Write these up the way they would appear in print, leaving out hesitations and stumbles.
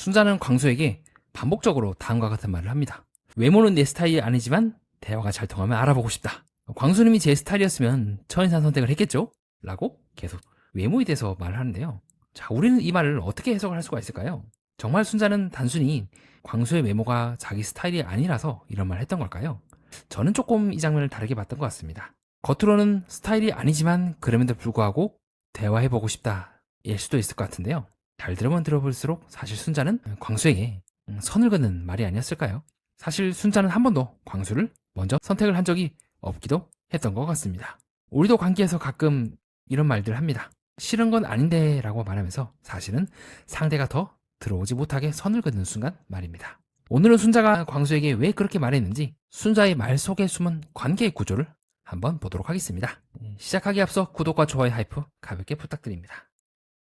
순자는 광수에게 반복적으로 다음과 같은 말을 합니다. 외모는 내 스타일이 아니지만 대화가 잘 통하면 알아보고 싶다. 광수님이 제 스타일이었으면 첫인상 선택을 했겠죠? 라고 계속 외모에 대해서 말을 하는데요. 자, 우리는 이 말을 어떻게 해석을 할 수가 있을까요? 정말 순자는 단순히 광수의 외모가 자기 스타일이 아니라서 이런 말을 했던 걸까요? 저는 조금 이 장면을 다르게 봤던 것 같습니다. 겉으로는 스타일이 아니지만 그럼에도 불구하고 대화해보고 싶다 일 수도 있을 것 같은데요. 잘 들으면 들어볼수록 사실 순자는 광수에게 선을 긋는 말이 아니었을까요? 사실 순자는 한 번도 광수를 먼저 선택을 한 적이 없기도 했던 것 같습니다. 우리도 관계에서 가끔 이런 말들 합니다. 싫은 건 아닌데 라고 말하면서 사실은 상대가 더 들어오지 못하게 선을 긋는 순간 말입니다. 오늘은 순자가 광수에게 왜 그렇게 말했는지 순자의 말 속에 숨은 관계의 구조를 한번 보도록 하겠습니다. 시작하기 앞서 구독과 좋아요 하이프 가볍게 부탁드립니다.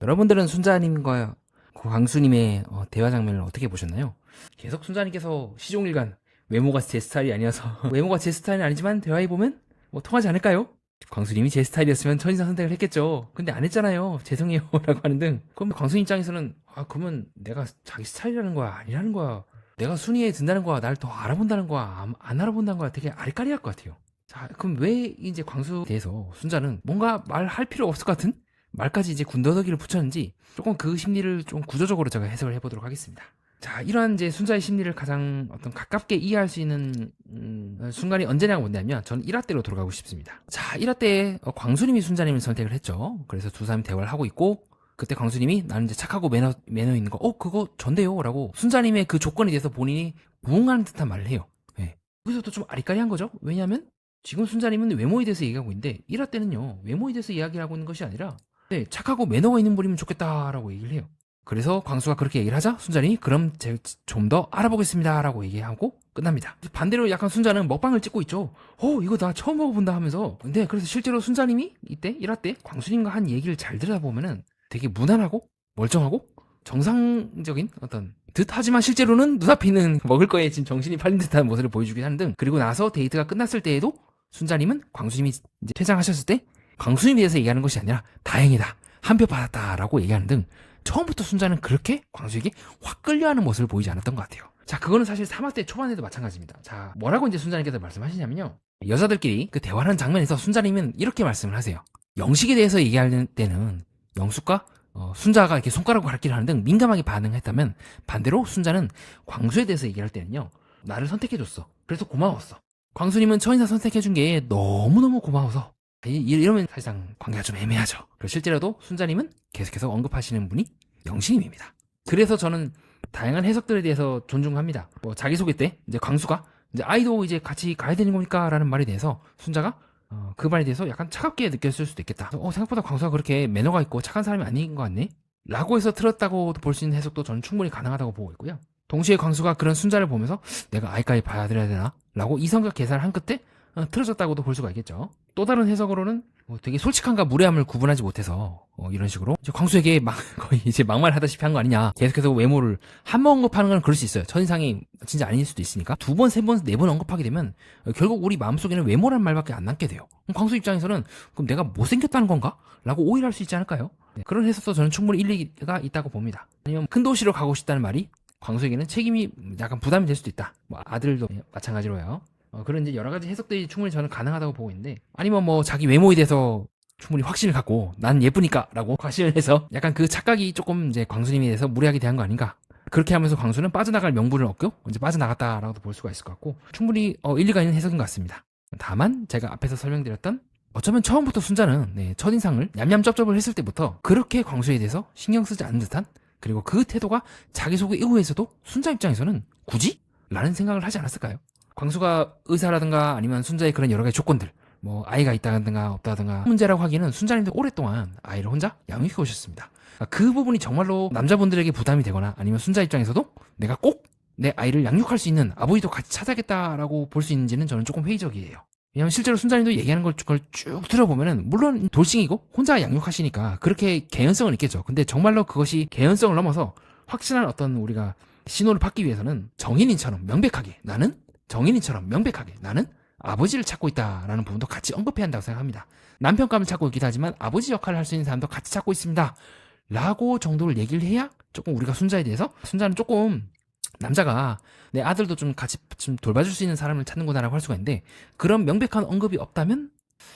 여러분들은 순자님과 광수님의 대화 장면을 어떻게 보셨나요? 계속 순자님께서 시종일관 외모가 제 스타일이 아니어서 외모가 제 스타일은 아니지만 대화해보면 뭐 통하지 않을까요? 광수님이 제 스타일이었으면 첫인상 선택을 했겠죠. 근데 안 했잖아요. 죄송해요. 라고 하는 등. 그럼 광수 입장에서는 그러면 내가 자기 스타일이라는 거야? 아니라는 거야? 내가 순위에 든다는 거야? 날 더 알아본다는 거야? 안 알아본다는 거야? 되게 아리까리할 것 같아요. 자, 그럼 왜 이제 광수에 대해서 순자는 뭔가 말할 필요 없을 것 같은 말까지 이제 군더더기를 붙였는지 조금 그 심리를 좀 구조적으로 제가 해석을 해보도록 하겠습니다. 자, 이러한 이제 순자의 심리를 가장 가깝게 이해할 수 있는 순간이 언제냐고 본다면 저는 1화 때로 돌아가고 싶습니다. 자, 1화 때 광수님이 순자님을 선택을 했죠. 그래서 두 사람이 대화를 하고 있고 그때 광수님이 나는 이제 착하고 매너 있는 거 그거 전데요 라고 순자님의 그 조건에 대해서 본인이 부응하는 듯한 말을 해요. 네. 여기서도 좀 아리까리한 거죠. 왜냐하면 지금 순자님은 외모에 대해서 얘기하고 있는데 1화 때는요 외모에 대해서 이야기하고 있는 것이 아니라 착하고 매너가 있는 분이면 좋겠다라고 얘기를 해요. 그래서 광수가 그렇게 얘기를 하자 순자님이 그럼 좀 더 알아보겠습니다 라고 얘기하고 끝납니다. 반대로 약간 순자는 먹방을 찍고 있죠. 이거 나 처음 먹어본다 하면서. 근데 그래서 실제로 순자님이 이때 1화 때 광수님과 한 얘기를 잘 들여다보면은 되게 무난하고 멀쩡하고 정상적인 어떤 듯 하지만 실제로는 눈앞에 있는 먹을 거에 지금 정신이 팔린 듯한 모습을 보여주긴 하는 등. 그리고 나서 데이트가 끝났을 때에도 순자님은 광수님이 이제 퇴장하셨을 때 광수님에 대해서 얘기하는 것이 아니라 다행이다 한 표 받았다라고 얘기하는 등 처음부터 순자는 그렇게 광수에게 확 끌려하는 모습을 보이지 않았던 것 같아요. 자, 그거는 사실 3화 때 초반에도 마찬가지입니다. 자, 뭐라고 이제 순자님께서 말씀하시냐면요. 여자들끼리 그 대화하는 장면에서 순자님은 이렇게 말씀을 하세요. 영식에 대해서 얘기할 때는 영숙과 순자가 이렇게 손가락으로 가리키를 하는 등 민감하게 반응했다면 반대로 순자는 광수에 대해서 얘기할 때는요. 나를 선택해줬어. 그래서 고마웠어. 광수님은 첫인상 선택해준 게 너무너무 고마워서 이러면 사실상 관계가 좀 애매하죠. 그리고 실제로도 순자님은 계속해서 언급하시는 분이 영식님입니다. 그래서 저는 다양한 해석들에 대해서 존중합니다. 자기소개 때 이제 광수가 이제 아이도 이제 같이 가야 되는 겁니까? 라는 말에 대해서 순자가 그 말에 대해서 약간 차갑게 느꼈을 수도 있겠다. 생각보다 광수가 그렇게 매너가 있고 착한 사람이 아닌 것 같네? 라고 해서 틀었다고 볼 수 있는 해석도 저는 충분히 가능하다고 보고 있고요. 동시에 광수가 그런 순자를 보면서 내가 아이까지 받아들여야 되나? 라고 이성적 계산을 한 끝에 틀어졌다고도 볼 수가 있겠죠. 또 다른 해석으로는 되게 솔직함과 무례함을 구분하지 못해서 이런 식으로 이제 광수에게 거의 이제 막말하다시피 한 거 아니냐. 계속해서 외모를 한 번 언급하는 건 그럴 수 있어요. 첫인상이 진짜 아닐 수도 있으니까 두 번, 세 번, 네 번 언급하게 되면 결국 우리 마음속에는 외모란 말밖에 안 남게 돼요. 그럼 광수 입장에서는 그럼 내가 못생겼다는 건가? 라고 오해할 수 있지 않을까요? 그런 해석도 저는 충분히 일리가 있다고 봅니다. 아니면 큰 도시로 가고 싶다는 말이 광수에게는 책임이 약간 부담이 될 수도 있다. 아들도 마찬가지로요. 그런 이제 여러 가지 해석들이 충분히 저는 가능하다고 보고 있는데, 아니면 자기 외모에 대해서 충분히 확신을 갖고 난 예쁘니까 라고 확신을 해서 약간 그 착각이 조금 이제 광수님에 대해서 무리하게 대한 거 아닌가. 그렇게 하면서 광수는 빠져나갈 명분을 얻고 이제 빠져나갔다라고도 볼 수가 있을 것 같고 충분히 일리가 있는 해석인 것 같습니다. 다만 제가 앞에서 설명드렸던 어쩌면 처음부터 순자는 첫인상을 냠냠쩝쩝을 했을 때부터 그렇게 광수에 대해서 신경 쓰지 않는 듯한, 그리고 그 태도가 자기소개 이후에서도 순자 입장에서는 굳이? 라는 생각을 하지 않았을까요? 광수가 의사라든가 아니면 순자의 그런 여러 가지 조건들, 아이가 있다든가 없다든가 문제라고 하기에는 순자님도 오랫동안 아이를 혼자 양육해 오셨습니다. 그 부분이 정말로 남자분들에게 부담이 되거나 아니면 순자 입장에서도 내가 꼭 내 아이를 양육할 수 있는 아버지도 같이 찾아야겠다라고 볼 수 있는지는 저는 조금 회의적이에요. 왜냐면 실제로 순자님도 얘기하는 걸 쭉 들어보면은 물론 돌싱이고 혼자 양육하시니까 그렇게 개연성은 있겠죠. 근데 정말로 그것이 개연성을 넘어서 확실한 어떤 우리가 신호를 받기 위해서는 정인인처럼 명백하게 나는 아버지를 찾고 있다라는 부분도 같이 언급해야 한다고 생각합니다. 남편감을 찾고 있기도 하지만 아버지 역할을 할 수 있는 사람도 같이 찾고 있습니다 라고 정도를 얘기를 해야 조금 우리가 순자에 대해서 순자는 조금 남자가 내 아들도 좀 같이 좀 돌봐줄 수 있는 사람을 찾는구나라고 할 수가 있는데 그런 명백한 언급이 없다면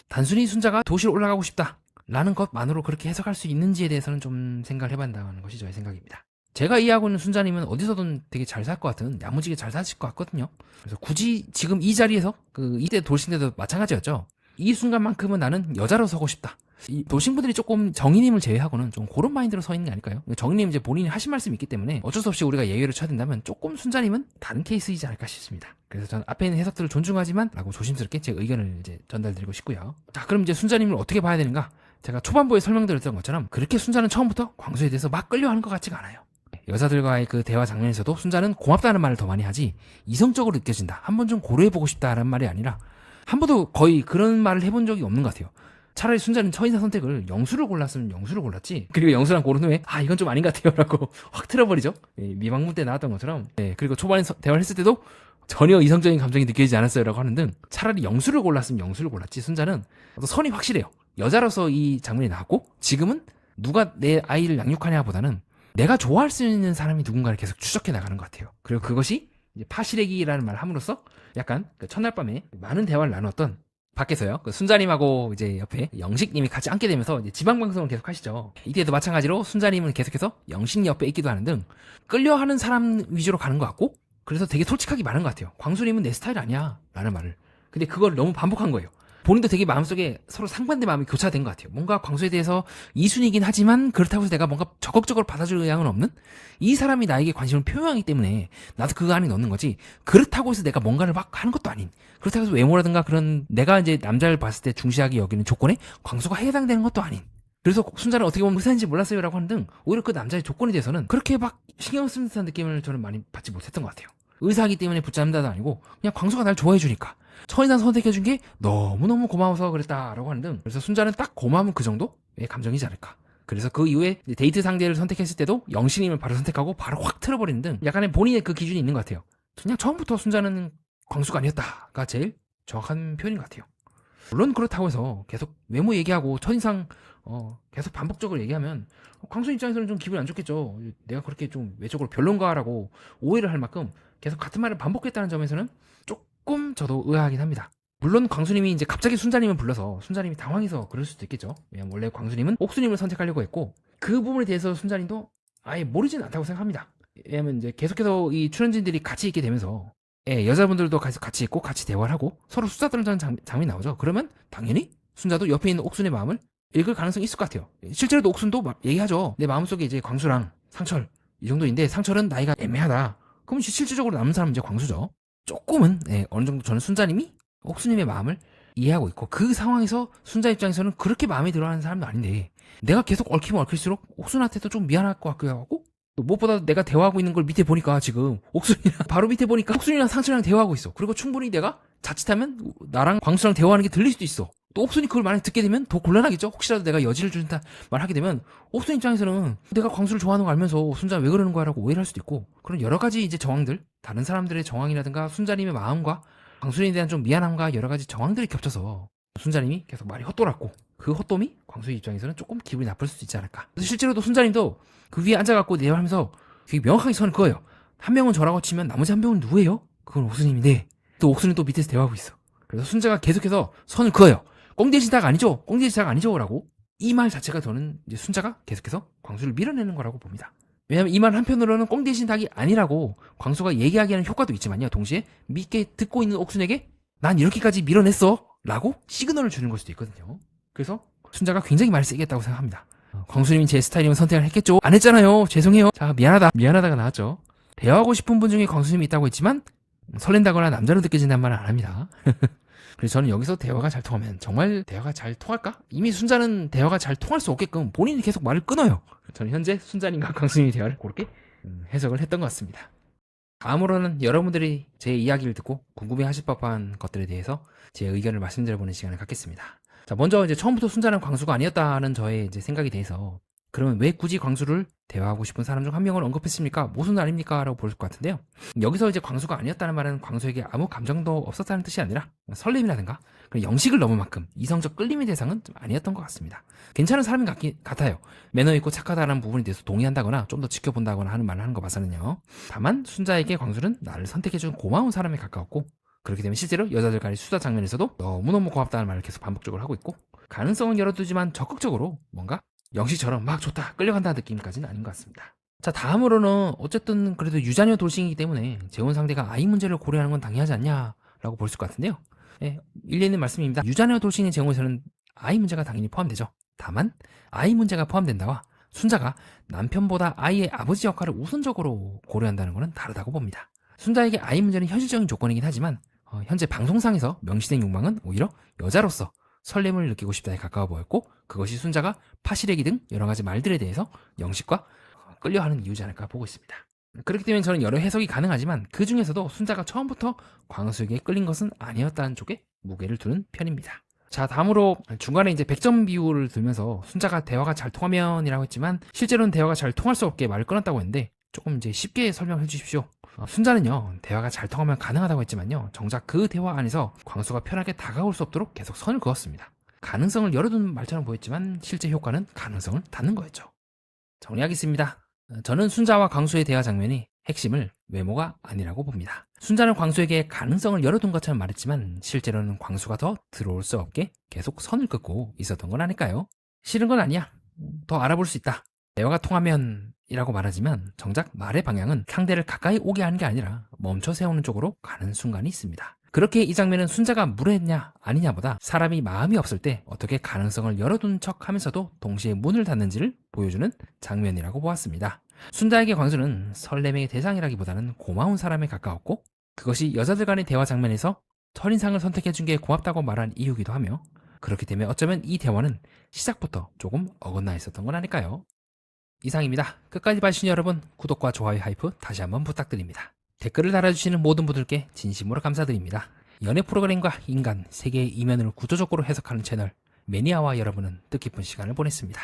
단순히 순자가 도시로 올라가고 싶다라는 것만으로 그렇게 해석할 수 있는지에 대해서는 좀 생각을 해봐야한다는 것이 저의 생각입니다. 제가 이해하고 있는 순자님은 어디서든 되게 잘 살 것 같은 야무지게 잘 사실 것 같거든요. 그래서 굳이 지금 이 자리에서 이때 돌싱 때도 마찬가지였죠. 이 순간만큼은 나는 여자로 서고 싶다. 이 돌싱분들이 조금 정의님을 제외하고는 좀 그런 마인드로 서 있는 게 아닐까요? 정의님 이제 본인이 하신 말씀이 있기 때문에 어쩔 수 없이 우리가 예외를 쳐야 된다면 조금 순자님은 다른 케이스이지 않을까 싶습니다. 그래서 저는 앞에 있는 해석들을 존중하지만 라고 조심스럽게 제 의견을 이제 전달드리고 싶고요. 자, 그럼 이제 순자님을 어떻게 봐야 되는가? 제가 초반부에 설명드렸던 것처럼 그렇게 순자는 처음부터 광수에 대해서 막 끌려하는 것 같지가 않아요. 여자들과의 그 대화 장면에서도 순자는 고맙다는 말을 더 많이 하지 이성적으로 느껴진다. 한번 좀 고려해보고 싶다라는 말이 아니라 한 번도 거의 그런 말을 해본 적이 없는 것 같아요. 차라리 순자는 첫인상 선택을 영수를 골랐으면 영수를 골랐지. 그리고 영수랑 고른 후에 이건 좀 아닌 것 같아요 라고 확 틀어버리죠. 미방문 때 나왔던 것처럼. 그리고 초반에 대화를 했을 때도 전혀 이성적인 감정이 느껴지지 않았어요 라고 하는 등 차라리 영수를 골랐으면 영수를 골랐지. 순자는 선이 확실해요. 여자로서 이 장면이 나왔고 지금은 누가 내 아이를 양육하냐 보다는 내가 좋아할 수 있는 사람이 누군가를 계속 추적해 나가는 것 같아요. 그리고 그것이 이제 파시래기라는 말을 함으로써 약간 그 첫날 밤에 많은 대화를 나눴던 밖에서요. 그 순자님하고 이제 옆에 영식님이 같이 앉게 되면서 이제 지방방송을 계속 하시죠. 이때도 마찬가지로 순자님은 계속해서 영식 옆에 있기도 하는 등 끌려하는 사람 위주로 가는 것 같고 그래서 되게 솔직하게 말한 것 같아요. 광수님은 내 스타일 아니야 라는 말을. 근데 그걸 너무 반복한 거예요. 본인도 되게 마음속에 서로 상반된 마음이 교차된 것 같아요. 뭔가 광수에 대해서 이순이긴 하지만 그렇다고 해서 내가 뭔가 적극적으로 받아줄 의향은 없는 이 사람이 나에게 관심을 표명하기 때문에 나도 그 안에 넣는 거지 그렇다고 해서 내가 뭔가를 막 하는 것도 아닌 그렇다고 해서 외모라든가 그런 내가 이제 남자를 봤을 때 중시하게 여기는 조건에 광수가 해당되는 것도 아닌 그래서 순자는 어떻게 보면 의사인지 몰랐어요 라고 하는 등 오히려 그 남자의 조건에 대해서는 그렇게 막 신경 쓰는 듯한 느낌을 저는 많이 받지 못했던 것 같아요. 의사하기 때문에 붙잡는다도 아니고 그냥 광수가 날 좋아해 주니까 첫인상 선택해준 게 너무너무 고마워서 그랬다라고 하는 등 그래서 순자는 딱 고마움은 그 정도의 감정이지 않을까. 그래서 그 이후에 데이트 상대를 선택했을 때도 영신님을 바로 선택하고 바로 확 틀어버리는 등 약간의 본인의 그 기준이 있는 것 같아요. 그냥 처음부터 순자는 광수가 아니었다가 제일 정확한 표현인 것 같아요. 물론 그렇다고 해서 계속 외모 얘기하고 첫인상 계속 반복적으로 얘기하면 광수 입장에서는 좀 기분이 안 좋겠죠. 내가 그렇게 좀 외적으로 별론가라고 오해를 할 만큼 계속 같은 말을 반복했다는 점에서는 조금 저도 의아하긴 합니다. 물론 광수님이 이제 갑자기 순자님을 불러서 순자님이 당황해서 그럴 수도 있겠죠. 왜냐면 원래 광수님은 옥수님을 선택하려고 했고 그 부분에 대해서 순자님도 아예 모르진 않다고 생각합니다. 왜냐면 이제 계속해서 이 출연진들이 같이 있게 되면서 여자분들도 같이 있고 같이 대화를 하고 서로 수다 떨는 장면이 나오죠. 그러면 당연히 순자도 옆에 있는 옥순의 마음을 읽을 가능성이 있을 것 같아요. 실제로도 옥순도 얘기하죠. 내 마음속에 이제 광수랑 상철 이 정도인데 상철은 나이가 애매하다. 그럼 실질적으로 남은 사람은 이제 광수죠. 조금은 어느 정도 저는 순자님이 옥수님의 마음을 이해하고 있고 그 상황에서 순자 입장에서는 그렇게 마음에 들어하는 사람도 아닌데 내가 계속 얽히면 얽힐수록 옥순한테도 좀 미안할 것 같기도 하고 무엇보다 내가 대화하고 있는 걸 밑에 보니까 지금 옥순이랑 바로 밑에 보니까 옥순이랑 상철이랑 대화하고 있어. 그리고 충분히 내가 자칫하면 나랑 광수랑 대화하는 게 들릴 수도 있어. 또 옥순이 그걸 만약 듣게 되면 더 곤란하겠죠. 혹시라도 내가 여지를 준다 말하게 되면 옥순 입장에서는 내가 광수를 좋아하는 거 알면서 순자 왜 그러는 거야 라고 오해를 할 수도 있고 그런 여러 가지 이제 정황들 다른 사람들의 정황이라든가 순자님의 마음과 광수에 대한 좀 미안함과 여러 가지 정황들이 겹쳐서 순자님이 계속 말이 헛돌았고 그 헛돔이 광수의 입장에서는 조금 기분이 나쁠 수도 있지 않을까. 그래서 실제로도 순자님도 그 위에 앉아갖고 대화하면서 되게 명확하게 선을 그어요. 한 명은 저라고 치면 나머지 한 명은 누구예요? 그건 옥수님인데 또 옥수는 또 밑에서 대화하고 있어. 그래서 순자가 계속해서 선을 그어요. 꽁대신탁 아니죠? 꽁대신탁 아니죠? 라고 이 말 자체가 저는 이제 순자가 계속해서 광수를 밀어내는 거라고 봅니다. 왜냐면 이 말 한편으로는 꽁대신탁이 아니라고 광수가 얘기하기 하는 효과도 있지만요. 동시에 믿게 듣고 있는 옥순에게 난 이렇게까지 밀어냈어 라고 시그널을 주는 걸 수도 있거든요. 그래서 순자가 굉장히 말을 세게 했다고 생각합니다. 광수님이 제 스타일이면 선택을 했겠죠. 안 했잖아요. 죄송해요. 자, 미안하다가 나왔죠. 대화하고 싶은 분 중에 광수님이 있다고 했지만 설렌다거나 남자로 느껴진다는 말은 안 합니다. 그래서 저는 여기서 대화가 잘 통하면 정말 대화가 잘 통할까? 이미 순자는 대화가 잘 통할 수 없게끔 본인이 계속 말을 끊어요. 저는 현재 순자님과 광수님의 대화를 그렇게 해석을 했던 것 같습니다. 다음으로는 여러분들이 제 이야기를 듣고 궁금해하실 법한 것들에 대해서 제 의견을 말씀드려보는 시간을 갖겠습니다. 자, 먼저 이제 처음부터 순자는 광수가 아니었다는 저의 이제 생각에 대해서 그러면 왜 굳이 광수를 대화하고 싶은 사람 중 한 명을 언급했습니까? 모순 아닙니까? 라고 볼 것 같은데요. 여기서 이제 광수가 아니었다는 말은 광수에게 아무 감정도 없었다는 뜻이 아니라 설렘이라든가 영식을 넘을 만큼 이성적 끌림의 대상은 좀 아니었던 것 같습니다. 괜찮은 사람인 것 같아요. 매너 있고 착하다는 부분에 대해서 동의한다거나 좀 더 지켜본다거나 하는 말을 하는 거 봐서는요. 다만 순자에게 광수는 나를 선택해준 고마운 사람에 가까웠고, 그렇기 때문에 실제로 여자들 간의 수다 장면에서도 너무너무 고맙다는 말을 계속 반복적으로 하고 있고, 가능성은 열어두지만 적극적으로 뭔가 영식처럼 막 좋다 끌려간다는 느낌까지는 아닌 것 같습니다. 자, 다음으로는 어쨌든 그래도 유자녀 돌싱이기 때문에 재혼 상대가 아이 문제를 고려하는 건 당연하지 않냐라고 볼 수 있을 것 같은데요. 네, 일리 있는 말씀입니다. 유자녀 돌싱의 재혼에서는 아이 문제가 당연히 포함되죠. 다만 아이 문제가 포함된다와 순자가 남편보다 아이의 아버지 역할을 우선적으로 고려한다는 것은 다르다고 봅니다. 순자에게 아이 문제는 현실적인 조건이긴 하지만 현재 방송상에서 명시된 욕망은 오히려 여자로서 설렘을 느끼고 싶다에 가까워 보였고, 그것이 순자가 파시래기 등 여러 가지 말들에 대해서 영식과 끌려하는 이유지 않을까 보고 있습니다. 그렇기 때문에 저는 여러 해석이 가능하지만 그 중에서도 순자가 처음부터 광수에게 끌린 것은 아니었다는 쪽에 무게를 두는 편입니다. 자, 다음으로 중간에 이제 100점 비율을 들면서 순자가 대화가 잘 통하면이라고 했지만 실제로는 대화가 잘 통할 수 없게 말을 끊었다고 했는데 조금 이제 쉽게 설명해 주십시오. 순자는요, 대화가 잘 통하면 가능하다고 했지만요, 정작 그 대화 안에서 광수가 편하게 다가올 수 없도록 계속 선을 그었습니다. 가능성을 열어둔 말처럼 보였지만 실제 효과는 가능성을 닫는 거였죠. 정리하겠습니다. 저는 순자와 광수의 대화 장면이 핵심을 외모가 아니라고 봅니다. 순자는 광수에게 가능성을 열어둔 것처럼 말했지만 실제로는 광수가 더 들어올 수 없게 계속 선을 긋고 있었던 건 아닐까요? 싫은 건 아니야. 더 알아볼 수 있다. 대화가 통하면 이라고 말하지만 정작 말의 방향은 상대를 가까이 오게 하는 게 아니라 멈춰 세우는 쪽으로 가는 순간이 있습니다. 그렇게 이 장면은 순자가 무례했냐 아니냐보다 사람이 마음이 없을 때 어떻게 가능성을 열어둔 척 하면서도 동시에 문을 닫는지를 보여주는 장면이라고 보았습니다. 순자에게 광수는 설렘의 대상이라기보다는 고마운 사람에 가까웠고, 그것이 여자들 간의 대화 장면에서 첫인상을 선택해준 게 고맙다고 말한 이유기도 하며, 그렇기 때문에 어쩌면 이 대화는 시작부터 조금 어긋나 있었던 건 아닐까요? 이상입니다. 끝까지 봐주신 여러분, 구독과 좋아요 하이프 다시 한번 부탁드립니다. 댓글을 달아주시는 모든 분들께 진심으로 감사드립니다. 연애 프로그램과 인간, 세계의 이면을 구조적으로 해석하는 채널 매니아와 여러분은 뜻깊은 시간을 보냈습니다.